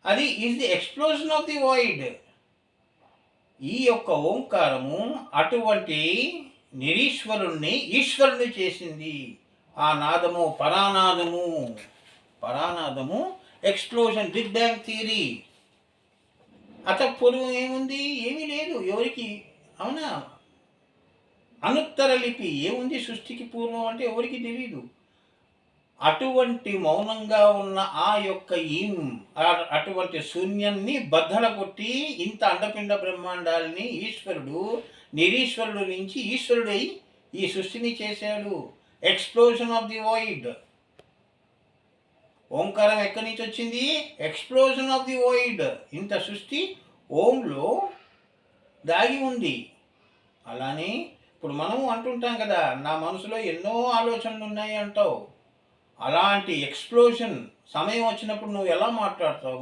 అది is the explosion of the void. ఈ యొక్క ఓంకారము అటువంటి నిరీశ్వరుణ్ణి ఈశ్వరుని చేసింది. ఆ నాదము పరానాదము. పరానాదము ఎక్స్‌ప్లోజన్, బిగ్ బ్యాంగ్ థియరీ. పూర్వం ఏముంది? ఏమీ లేదు. ఎవరికి అవునా? అనుత్తర లిపి ఏముంది సృష్టికి పూర్వం అంటే ఎవరికి తెలీదు. అటువంటి మౌనంగా ఉన్న ఆ యొక్క అటువంటి శూన్యాన్ని బద్దల కొట్టి ఇంత అండపిండ బ్రహ్మాండాల్ని ఈశ్వరుడు నిరీశ్వరుడు నుంచి ఈశ్వరుడై ఈ సృష్టిని చేశాడు. Explosion of the void. ఓంకారం ఎక్కడి నుంచి వచ్చింది? Explosion of the void. ఇంత సృష్టి ఓంలో దాగి ఉంది. అలానే ఇప్పుడు మనం అంటుంటాం కదా, నా మనసులో ఎన్నో ఆలోచనలు ఉన్నాయి అంటావు. అలాంటి ఎక్స్‌ప్లోజన్ సమయం వచ్చినప్పుడు నువ్వు ఎలా మాట్లాడతావు?